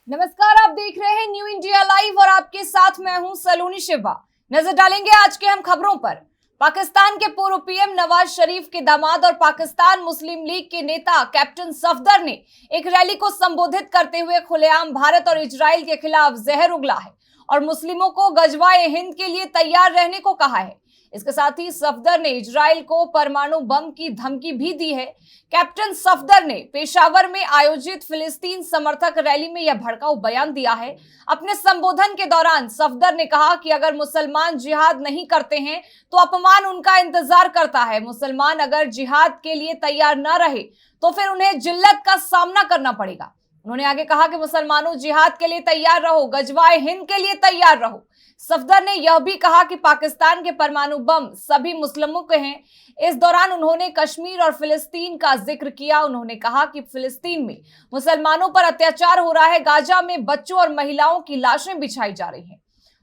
नमस्कार, आप देख रहे हैं न्यू इंडिया लाइव और आपके साथ मैं हूं सलोनी शिवा। नजर डालेंगे आज के हम खबरों पर। पाकिस्तान के पूर्व पीएम नवाज शरीफ के दामाद और पाकिस्तान मुस्लिम लीग के नेता कैप्टन सफदर ने एक रैली को संबोधित करते हुए खुलेआम भारत और इजराइल के खिलाफ जहर उगला है और मुस्लिमों को गजवाए हिंद के लिए तैयार रहने को कहा है। इसके साथ ही सफदर ने इजराइल को परमाणु बम की धमकी भी दी है। कैप्टन सफदर ने पेशावर में आयोजित फिलिस्तीन समर्थक रैली में यह भड़काऊ बयान दिया है। अपने संबोधन के दौरान सफदर ने कहा कि अगर मुसलमान जिहाद नहीं करते हैं तो अपमान उनका इंतजार करता है। मुसलमान अगर जिहाद के लिए तैयार न रहे तो फिर उन्हें जिल्लत का सामना करना पड़ेगा। उन्होंने आगे कहा कि मुसलमानों जिहाद के लिए तैयार रहो, गजवाए हिंद के लिए तैयार रहो। सफदर ने यह भी कहा कि पाकिस्तान के परमाणु बम सभी मुस्लिमों के हैं। इस दौरान उन्होंने कश्मीर और फिलिस्तीन का जिक्र किया। उन्होंने कहा कि फिलिस्तीन में मुसलमानों पर अत्याचार हो रहा है, गाजा में बच्चों और महिलाओं की लाशें बिछाई जा रही हैं।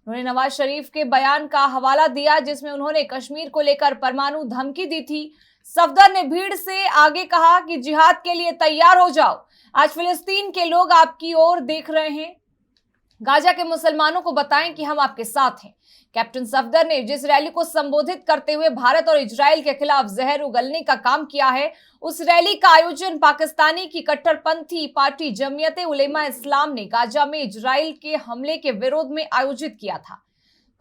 उन्होंने नवाज शरीफ के बयान का हवाला दिया जिसमें उन्होंने कश्मीर को लेकर परमाणु धमकी दी थी। सफदर ने भीड़ से आगे कहा कि जिहाद के लिए तैयार हो जाओ, आज फिलिस्तीन के लोग आपकी ओर देख रहे हैं। गाजा के मुसलमानों को बताएं कि हम आपके साथ हैं। कैप्टन सफदर ने जिस रैली को संबोधित करते हुए भारत और इजराइल के खिलाफ जहर उगलने का काम किया है, उस रैली का आयोजन पाकिस्तानी की कट्टरपंथी पार्टी जमीयत उलेमा इस्लाम ने गाजा में इजराइल के हमले के विरोध में आयोजित किया था।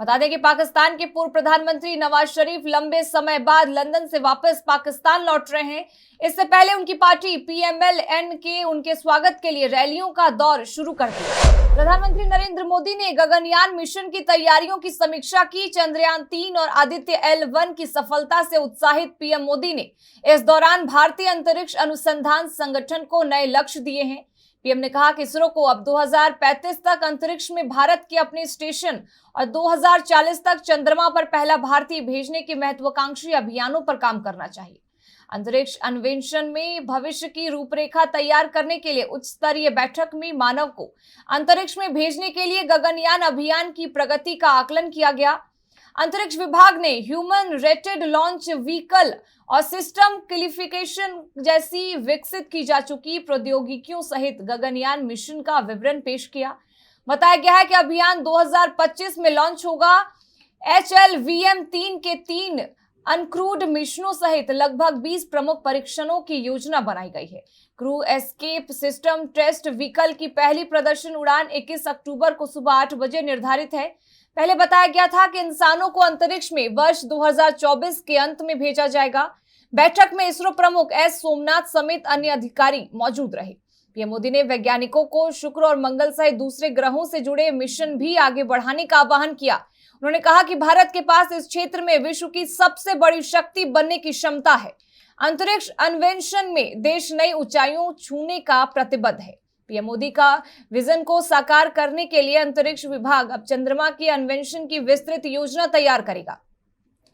बता दें कि पाकिस्तान के पूर्व प्रधानमंत्री नवाज शरीफ लंबे समय बाद लंदन से वापस पाकिस्तान लौट रहे हैं। इससे पहले उनकी पार्टी पीएमएल-एन के उनके स्वागत के लिए रैलियों का दौर शुरू कर दिया। प्रधानमंत्री नरेंद्र मोदी ने गगनयान मिशन की तैयारियों की समीक्षा की। चंद्रयान 3 और आदित्य L1 की सफलता से उत्साहित पीएम मोदी ने इस दौरान भारतीय अंतरिक्ष अनुसंधान संगठन को नए लक्ष्य दिए हैं। पीएम ने कहा कि इसरो को अब 2035 तक अंतरिक्ष में भारत के अपने स्टेशन और 2040 तक चंद्रमा पर पहला भारतीय भेजने के महत्वाकांक्षी अभियानों पर काम करना चाहिए। अंतरिक्ष अन्वेषण में भविष्य की रूपरेखा तैयार करने के लिए उच्च स्तरीय बैठक में मानव को अंतरिक्ष में भेजने के लिए गगनयान अभियान की प्रगति का आकलन किया गया। अंतरिक्ष विभाग ने ह्यूमन रेटेड लॉन्च व्हीकल और सिस्टम क्वालिफिकेशन जैसी विकसित की जा चुकी प्रौद्योगिकियों सहित गगनयान मिशन का विवरण पेश किया। बताया गया है कि अभियान 2025 में लॉन्च होगा। HLVM-3 के 3 अनक्रूड मिशनों सहित लगभग 20 प्रमुख परीक्षणों की योजना बनाई गई है। Crew escape system test vehicle की पहली प्रदर्शन उड़ान 21 अक्टूबर को सुबह 8 बजे निर्धारित है। पहले बताया गया था कि इंसानों को अंतरिक्ष में वर्ष 2024 के अंत में भेजा जाएगा। बैठक में इसरो प्रमुख एस सोमनाथ समेत अन्य अधिकारी मौजूद रहे। पीएम मोदी ने वैज्ञानिकों को शुक्र और मंगल सहित दूसरे ग्रहों से जुड़े मिशन भी आगे बढ़ाने का आह्वान किया। उन्होंने कहा कि भारत के पास इस क्षेत्र में विश्व की सबसे बड़ी शक्ति बनने की क्षमता है। अंतरिक्ष अन्वेषण में देश नई ऊंचाइयों छूने का प्रतिबद्ध है। पीएम मोदी का विजन को साकार करने के लिए अंतरिक्ष विभाग अब चंद्रमा के अन्वेषण की विस्तृत योजना तैयार करेगा।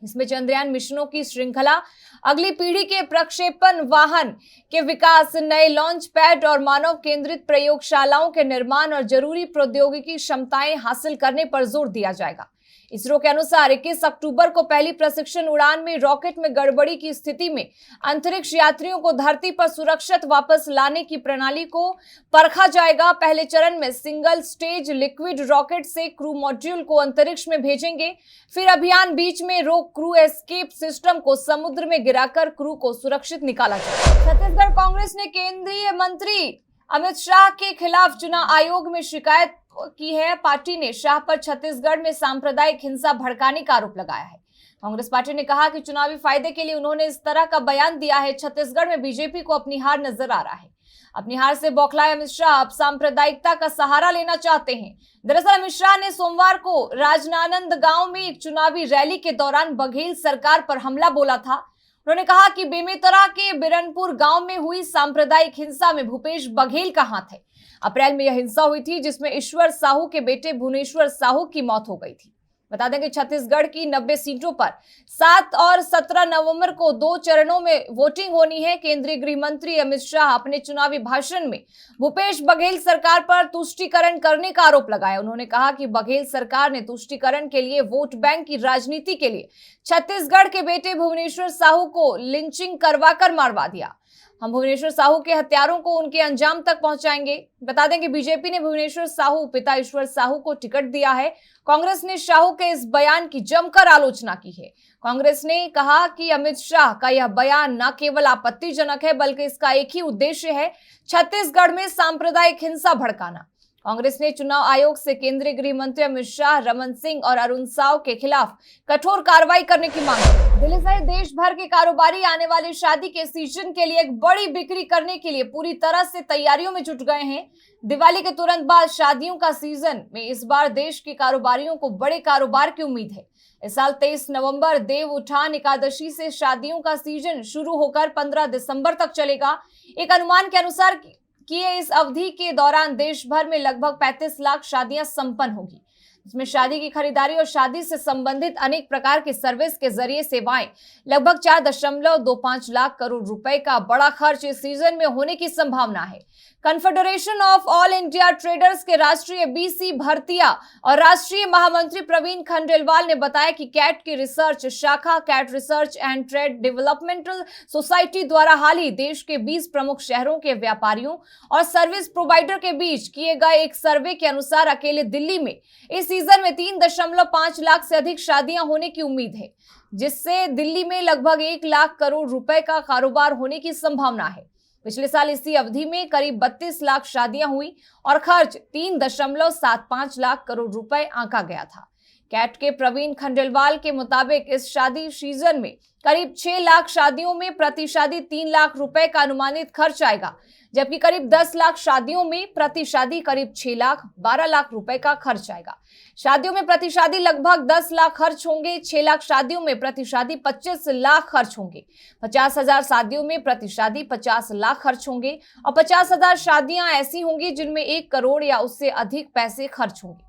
इसमें चंद्रयान मिशनों की श्रृंखला, अगली पीढ़ी के प्रक्षेपण वाहन के विकास, नए लॉन्च पैड और मानव केंद्रित प्रयोगशालाओं के निर्माण और जरूरी प्रौद्योगिकी क्षमताएं हासिल करने पर जोर दिया जाएगा। इसरो के अनुसार 21 अक्टूबर को पहली प्रशिक्षण उड़ान में रॉकेट में गड़बड़ी की स्थिति में अंतरिक्ष यात्रियों को धरती पर सुरक्षित वापस लाने की प्रणाली को परखा जाएगा। पहले चरण में सिंगल स्टेज लिक्विड रॉकेट से क्रू मॉड्यूल को अंतरिक्ष में भेजेंगे। फिर अभियान बीच में रोक क्रू एस्केप सिस्टम को समुद्र में गिराकर क्रू को सुरक्षित निकाला जाएगा। छत्तीसगढ़ कांग्रेस ने केंद्रीय मंत्री अमित शाह के खिलाफ चुनाव आयोग में शिकायत की है। पार्टी ने शाह पर छत्तीसगढ़ में सांप्रदायिक हिंसा भड़काने का आरोप लगाया है। कांग्रेस पार्टी ने कहा कि चुनावी फायदे के लिए उन्होंने इस तरह का बयान दिया है। छत्तीसगढ़ में बीजेपी को अपनी हार नजर आ रहा है। अपनी हार से बौखलाए अमित शाह अब सांप्रदायिकता का सहारा लेना चाहते हैं। दरअसल अमित शाह ने सोमवार को राजनांदगांव में एक चुनावी रैली के दौरान बघेल सरकार पर हमला बोला था। उन्होंने कहा कि बेमेतरा के बिरनपुर गांव में हुई सांप्रदायिक हिंसा में भूपेश बघेल का हाथ है। अप्रैल में यह हिंसा हुई थी जिसमें ईश्वर साहू के बेटे भुवनेश्वर साहू की मौत हो गई थी। बता दें कि छत्तीसगढ़ की 90 सीटों पर 7 और 17 नवंबर को 2 चरणों में वोटिंग होनी है। केंद्रीय गृह मंत्री अमित शाह अपने चुनावी भाषण में भूपेश बघेल सरकार पर तुष्टीकरण करने का आरोप लगाया। उन्होंने कहा कि बघेल सरकार ने तुष्टीकरण के लिए वोट बैंक की राजनीति के लिए छत्तीसगढ़ के बेटे भुवनेश्वर साहू को लिंचिंग करवाकर मारवा दिया। हम भुवनेश्वर साहू के हत्यारों को उनके अंजाम तक पहुंचाएंगे। बता दें कि बीजेपी ने भुवनेश्वर साहू पिता ईश्वर साहू को टिकट दिया है। कांग्रेस ने साहू के इस बयान की जमकर आलोचना की है। कांग्रेस ने कहा कि अमित शाह का यह बयान न केवल आपत्तिजनक है बल्कि इसका एक ही उद्देश्य है, छत्तीसगढ़ में सांप्रदायिक हिंसा भड़काना। कांग्रेस ने चुनाव आयोग से केंद्रीय गृह मंत्री अमित शाह, रमन सिंह और अरुण साव के खिलाफ कठोर कार्रवाई करने की मांग की। दिल्ली सहित देश भर के कारोबारी आने वाले शादी के सीजन के लिए एक बड़ी बिक्री करने के लिए पूरी तरह से तैयारियों में जुट गए हैं। दिवाली के तुरंत बाद शादियों का सीजन में इस बार देश के कारोबारियों को बड़े कारोबार की उम्मीद है। इस साल 23 नवंबर देव उठान एकादशी से शादियों का सीजन शुरू होकर 15 दिसंबर तक चलेगा। एक अनुमान के अनुसार कि इस अवधि के दौरान देश भर में लगभग 35 लाख शादियां संपन्न होगी, जिसमें शादी की खरीदारी और शादी से संबंधित अनेक प्रकार के सर्विस के जरिए सेवाएं लगभग 4.25 लाख करोड़ रुपए का बड़ा खर्च इस सीजन में होने की संभावना है। Confederation of all India traders के राष्ट्रीय बीसी भरतिया और राष्ट्रीय महामंत्री प्रवीण खंडेलवाल ने बताया कि कैट की रिसर्च शाखा CAT research and trade developmental society द्वारा हाल ही देश के 20 प्रमुख शहरों के व्यापारियों और सर्विस प्रोवाइडर के बीच किए गए एक सर्वे के अनुसार अकेले दिल्ली में इस सीजन में 3.5 लाख से अधिक शादियां होने की उम्मीद है, जिससे दिल्ली में लगभग 1 लाख करोड़ रुपए का कारोबार होने की संभावना है। पिछले साल इसी अवधि में करीब 32 लाख शादियां हुई और खर्च 3.75 लाख करोड़ रुपए आंका गया था। कैट के प्रवीण खंडेलवाल के मुताबिक इस शादी सीजन में करीब 6 लाख शादियों में प्रति शादी 3 लाख रुपए का अनुमानित खर्च आएगा, जबकि करीब 10 लाख शादियों में प्रति शादी करीब 6 लाख 12 लाख रुपए का खर्च आएगा। शादियों में प्रति शादी लगभग 10 लाख खर्च होंगे। 6 लाख शादियों में प्रति शादी 25 लाख खर्च होंगे। 50,000 शादियों में प्रति शादी 50 लाख खर्च होंगे और 50,000 शादियां ऐसी होंगी जिनमें 1 करोड़ या उससे अधिक पैसे खर्च होंगे।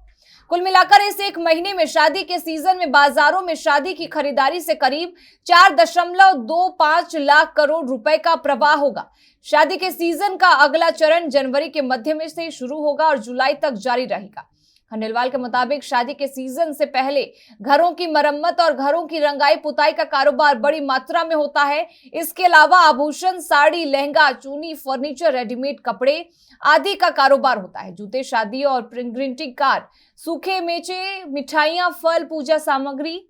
कुल मिलाकर इस एक महीने में शादी के सीजन में बाजारों में शादी की खरीदारी से करीब 4.25 लाख करोड़ रुपए का प्रवाह होगा। शादी के सीजन का अगला चरण जनवरी के मध्य में से शुरू होगा और जुलाई तक जारी रहेगा। खंडेलवाल के मुताबिक शादी के सीजन से पहले घरों की मरम्मत और घरों की रंगाई पुताई का कारोबार बड़ी मात्रा में होता है। इसके अलावा आभूषण, साड़ी, लहंगा, चूनी, फर्नीचर, रेडीमेड कपड़े आदि का कारोबार होता है। जूते, शादी और ग्रीटिंग कार्ड, सूखे मेचे, मिठाइयां, फल, पूजा सामग्री,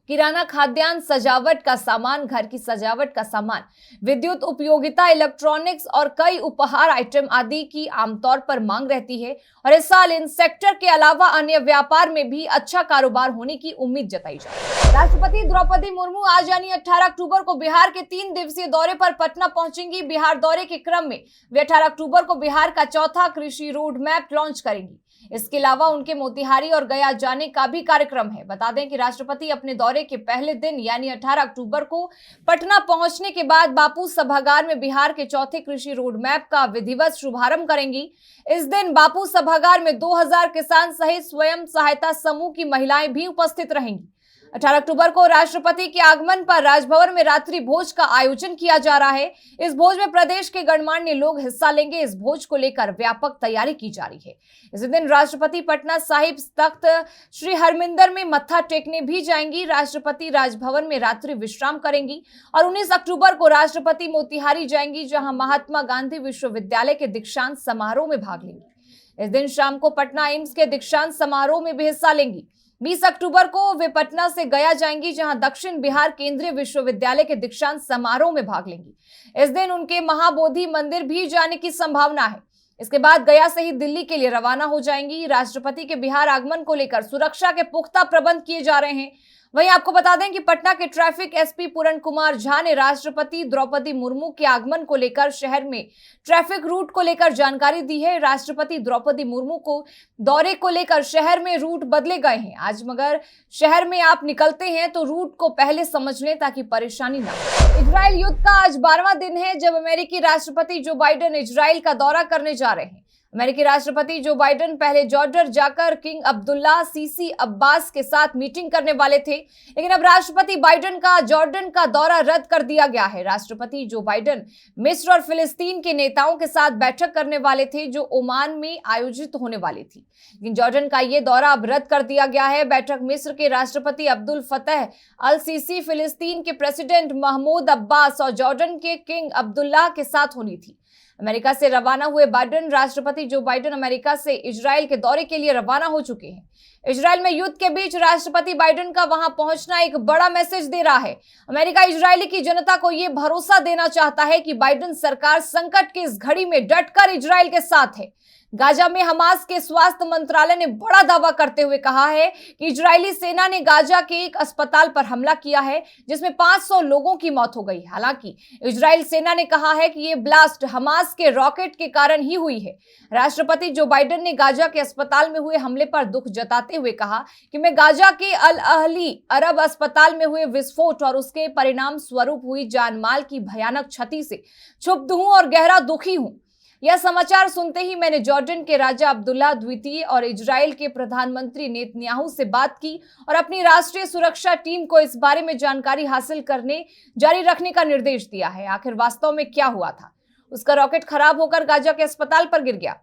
किराना, खाद्यान्न, सजावट का सामान, घर की सजावट का सामान, विद्युत उपयोगिता, इलेक्ट्रॉनिक्स और कई उपहार आइटम आदि की आमतौर पर मांग रहती है और इस साल इन सेक्टर के अलावा अन्य व्यापार में भी अच्छा कारोबार होने की उम्मीद जताई जा रही है। राष्ट्रपति द्रौपदी मुर्मू आज यानी 18 अक्टूबर को बिहार के 3 दिवसीय दौरे पर पटना पहुंचेंगी। बिहार दौरे के क्रम में वे 18 अक्टूबर को बिहार का चौथा कृषि रोड मैप लॉन्च करेंगी। इसके अलावा उनके मोतिहारी और गया जाने का भी कार्यक्रम है। बता दें कि राष्ट्रपति अपने दौरे के पहले दिन यानी 18 अक्टूबर को पटना पहुंचने के बाद बापू सभागार में बिहार के चौथे कृषि रोड मैप का विधिवत शुभारंभ करेंगी। इस दिन बापू सभागार में 2000 किसान सहित स्वयं सहायता समूह की महिलाएं भी उपस्थित रहेंगी। 18 अक्टूबर को राष्ट्रपति के आगमन पर राजभवन में रात्रि भोज का आयोजन किया जा रहा है। इस भोज में प्रदेश के गणमान्य लोग हिस्सा लेंगे। इस भोज को लेकर व्यापक तैयारी की जा रही है। इसी दिन राष्ट्रपति पटना साहिब तख्त श्री हरमिंदर में मत्था टेकने भी जाएंगी। राष्ट्रपति राजभवन में रात्रि विश्राम करेंगी और 19 अक्टूबर को राष्ट्रपति मोतिहारी जाएंगी, जहां महात्मा गांधी विश्वविद्यालय के दीक्षांत समारोह में भाग लेंगी। इस दिन शाम को पटना एम्स के दीक्षांत समारोह में भी हिस्सा लेंगी। 20 अक्टूबर को वे पटना से गया जाएंगी, जहां दक्षिण बिहार केंद्रीय विश्वविद्यालय के दीक्षांत समारोह में भाग लेंगी। इस दिन उनके महाबोधि मंदिर भी जाने की संभावना है। इसके बाद गया से ही दिल्ली के लिए रवाना हो जाएंगी। राष्ट्रपति के बिहार आगमन को लेकर सुरक्षा के पुख्ता प्रबंध किए जा रहे हैं। वहीं आपको बता दें कि पटना के ट्रैफिक एसपी पूरण कुमार झा ने राष्ट्रपति द्रौपदी मुर्मू के आगमन को लेकर शहर में ट्रैफिक रूट को लेकर जानकारी दी है। राष्ट्रपति द्रौपदी मुर्मू को दौरे को लेकर शहर में रूट बदले गए हैं। आज मगर शहर में आप निकलते हैं तो रूट को पहले समझ लें ताकि परेशानी ना हो। इजराइल युद्ध का आज 12वां दिन है जब अमेरिकी राष्ट्रपति जो बाइडेन इजराइल का दौरा करने जा रहे हैं। अमेरिकी राष्ट्रपति जो बाइडेन पहले जॉर्डन जाकर किंग अब्दुल्ला सीसी अब्बास के साथ मीटिंग करने वाले थे, लेकिन अब राष्ट्रपति बाइडेन का जॉर्डन का दौरा रद्द कर दिया गया है। राष्ट्रपति जो बाइडेन मिस्र और फिलिस्तीन के नेताओं के साथ बैठक करने वाले थे जो ओमान में आयोजित होने वाली थी, लेकिन जॉर्डन का यह दौरा अब रद्द कर दिया गया है। बैठक मिस्र के राष्ट्रपति अब्दुल फतह अल सीसी, फिलिस्तीन के प्रेसिडेंट महमूद अब्बास और जॉर्डन के किंग अब्दुल्ला के साथ होनी थी। अमेरिका से रवाना हुए बाइडेन राष्ट्रपति जो बाइडेन अमेरिका से इजराइल के दौरे के लिए रवाना हो चुके हैं। इजराइल में युद्ध के बीच राष्ट्रपति बाइडेन का वहां पहुंचना एक बड़ा मैसेज दे रहा है। अमेरिका इजरायली की जनता को यह भरोसा देना चाहता है कि बाइडेन सरकार संकट की इस घड़ी में डटकर इजराइल के साथ है। गाजा में हमास के स्वास्थ्य मंत्रालय ने बड़ा दावा करते हुए कहा है कि इजरायली सेना ने गाजा के एक अस्पताल पर हमला किया है जिसमें 500 लोगों की मौत हो गई। हालांकि इजरायल सेना ने कहा है कि यह ब्लास्ट हमास के रॉकेट के कारण ही हुई है। राष्ट्रपति जो बाइडेन ने गाजा के अस्पताल में हुए हमले पर दुख जताते हुए कहा कि मैं गाजा के अल अहली अरब अस्पताल में हुए विस्फोट और उसके परिणाम स्वरूप हुई जानमाल की भयानक क्षति से क्षुब्ध हूं और गहरा दुखी हूं। यह समाचार सुनते ही मैंने जॉर्डन के राजा अब्दुल्ला द्वितीय और इजराइल के प्रधानमंत्री नेतन्याहू से बात की और अपनी राष्ट्रीय सुरक्षा टीम को इस बारे में जानकारी हासिल करने जारी रखने का निर्देश दिया है। आखिर वास्तव में क्या हुआ था? उसका रॉकेट खराब होकर गाजा के अस्पताल पर गिर गया।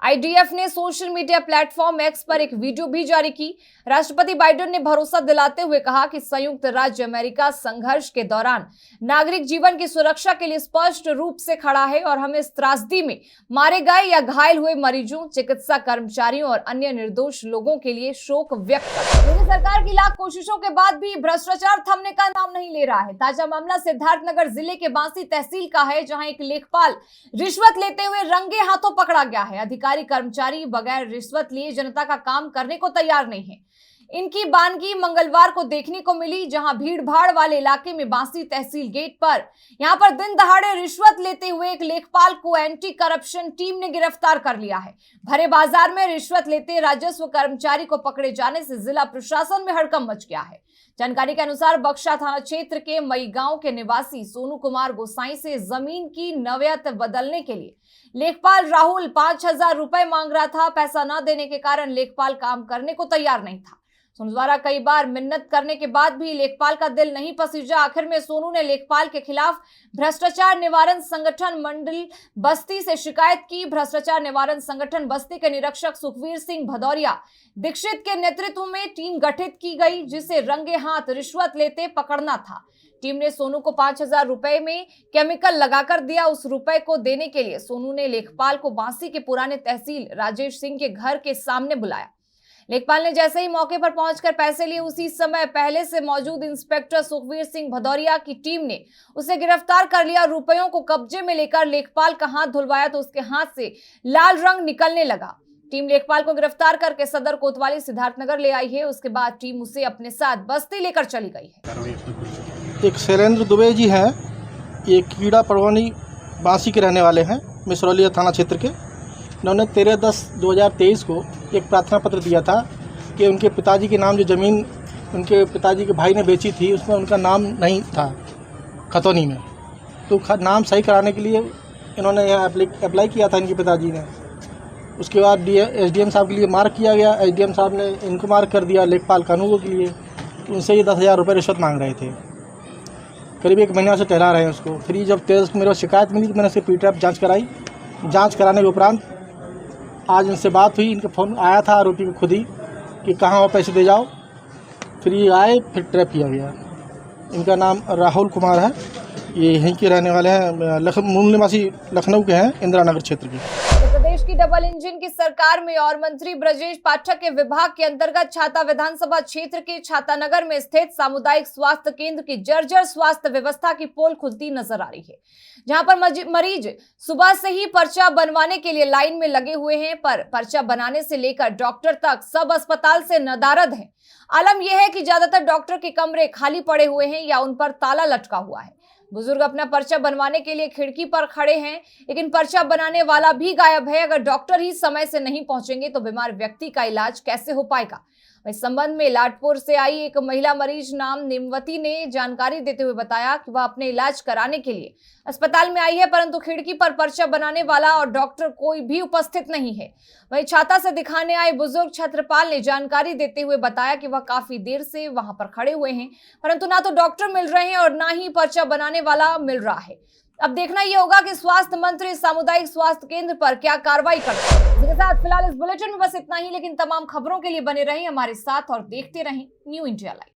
आईडीएफ ने सोशल मीडिया प्लेटफॉर्म एक्स पर एक वीडियो भी जारी की। राष्ट्रपति बाइडेन ने भरोसा दिलाते हुए कहा कि संयुक्त राज्य अमेरिका संघर्ष के दौरान नागरिक जीवन की सुरक्षा के लिए स्पष्ट रूप से खड़ा है और हम इस त्रासदी में मारे गए या घायल हुए मरीजों, चिकित्सा कर्मचारियों और अन्य निर्दोष लोगों के लिए शोक व्यक्त करते हैं। मोदी सरकार की लाख कोशिशों के बाद भी भ्रष्टाचार थमने का नाम नहीं ले रहा है। ताजा मामला सिद्धार्थनगर जिले के बांसी तहसील का है, जहां एक लेखपाल रिश्वत लेते हुए रंगे हाथों पकड़ा गया है। अधिकारी कर्मचारी बगैर रिश्वत लिए जनता का काम करने को तैयार नहीं है। इनकी बानगी मंगलवार को देखने को मिली, जहां भीड़ भाड़ वाले इलाके में बांसी तहसील गेट पर यहां पर दिन दहाड़े रिश्वत लेते हुए एक लेखपाल को एंटी करप्शन टीम ने गिरफ्तार कर लिया है। भरे बाजार में रिश्वत लेते राजस्व कर्मचारी को पकड़े जाने से जिला प्रशासन में हड़कंप मच गया है। जानकारी के अनुसार बक्शा थाना क्षेत्र के मई गांव के निवासी सोनू कुमार गोसाई से जमीन की नवियत बदलने के लिए लेखपाल राहुल 5,000 रुपए मांग रहा था। पैसा न देने के कारण लेखपाल काम करने को तैयार नहीं था। सोनू द्वारा कई बार मिन्नत करने के बाद भी लेखपाल का दिल नहीं पसीजा। आखिर में सोनू ने लेखपाल के खिलाफ भ्रष्टाचार निवारण संगठन मंडल बस्ती से शिकायत की। भ्रष्टाचार निवारण संगठन बस्ती के निरीक्षक सुखवीर सिंह भदौरिया दीक्षित के नेतृत्व में टीम गठित की गई, जिसे रंगे हाथ रिश्वत लेते पकड़ना था। टीम ने सोनू को 5,000 रुपए में केमिकल लगाकर दिया। उस रुपए को देने के लिए सोनू ने लेखपाल को बांसी के पुराने तहसील राजेश सिंह के घर के सामने बुलाया। लेखपाल ने जैसे ही मौके पर पहुंचकर पैसे लिए, उसी समय पहले से मौजूद इंस्पेक्टर सुखवीर सिंह भदौरिया की टीम ने उसे गिरफ्तार कर लिया। रुपयों को कब्जे में लेकर लेखपाल का हाथ धुलवाया तो उसके हाथ से लाल रंग निकलने लगा। टीम लेखपाल को गिरफ्तार करके सदर कोतवाली सिद्धार्थनगर ले आई है। उसके बाद टीम उसे अपने साथ बस्ती लेकर चली गई है। एक शैलेंद्र दुबे जी हैं, ये कीड़ा परवानी बांसी के रहने वाले हैं, मिसरौलिया थाना क्षेत्र के। इन्होंने 13/10/2023 को एक प्रार्थना पत्र दिया था कि उनके पिताजी के नाम जो ज़मीन उनके पिताजी के भाई ने बेची थी, उसमें उनका नाम नहीं था खतौनी में, तो नाम सही कराने के लिए इन्होंने यहाँ अप्लाई किया था इनके पिताजी ने। उसके बाद एसडीएम साहब के लिए मार्क किया गया। एसडीएम साहब ने इनको मार्क कर दिया लेखपाल कानूनों के लिए। उनसे ये 10,000 रुपये रिश्वत मांग रहे थे। करीब 1 महीना से टहला रहे हैं उसको। फिर ये जब 13 को मेरे को शिकायत मिली तो मैंने उसकी पीटीआर जांच कराई। जांच कराने के उपरांत आज इनसे बात हुई। इनका फ़ोन आया था आरोपी को खुद ही कि कहाँ हो, पैसे दे जाओ। फिर ये आए, फिर ट्रैप किया गया। इनका नाम राहुल कुमार है, ये यहीं के रहने वाले हैं, मूल निवासी लखनऊ के हैं, इंदिरा नगर क्षेत्र के। प्रदेश की डबल इंजन की सरकार में और मंत्री ब्रजेश पाठक के विभाग के अंतर्गत छाता विधानसभा क्षेत्र के छातानगर में स्थित सामुदायिक स्वास्थ्य केंद्र की जर्जर स्वास्थ्य व्यवस्था की पोल खुलती नजर आ रही है, जहां पर मरीज सुबह से ही पर्चा बनवाने के लिए लाइन में लगे हुए हैं। पर पर्चा बनाने से लेकर डॉक्टर तक सब अस्पताल से नदारद हैं। आलम यह है कि ज्यादातर डॉक्टर के कमरे खाली पड़े हुए हैं या उन पर ताला लटका हुआ है। बुजुर्ग अपना पर्चा बनवाने के लिए खिड़की पर खड़े हैं, लेकिन पर्चा बनाने वाला भी गायब है। अगर डॉक्टर ही समय से नहीं पहुंचेंगे तो बीमार व्यक्ति का इलाज कैसे हो पाएगा? इस संबंध में लाटपुर से आई एक महिला मरीज नाम निमवती ने जानकारी देते हुए बताया कि वह अपने इलाज कराने के लिए अस्पताल में आई है, परंतु खिड़की पर पर्चा बनाने वाला और डॉक्टर कोई भी उपस्थित नहीं है। वहीं छाता से दिखाने आए बुजुर्ग छत्रपाल ने जानकारी देते हुए बताया कि वह काफी देर से वहां पर खड़े हुए हैं, परंतु ना तो डॉक्टर मिल रहे हैं और ना ही पर्चा बनाने वाला मिल रहा है। अब देखना यह होगा कि स्वास्थ्य मंत्री सामुदायिक स्वास्थ्य केंद्र पर क्या कार्रवाई करते हैं। इसके साथ फिलहाल इस बुलेटिन में बस इतना ही, लेकिन तमाम खबरों के लिए बने रहें हमारे साथ और देखते रहें न्यू इंडिया लाइव।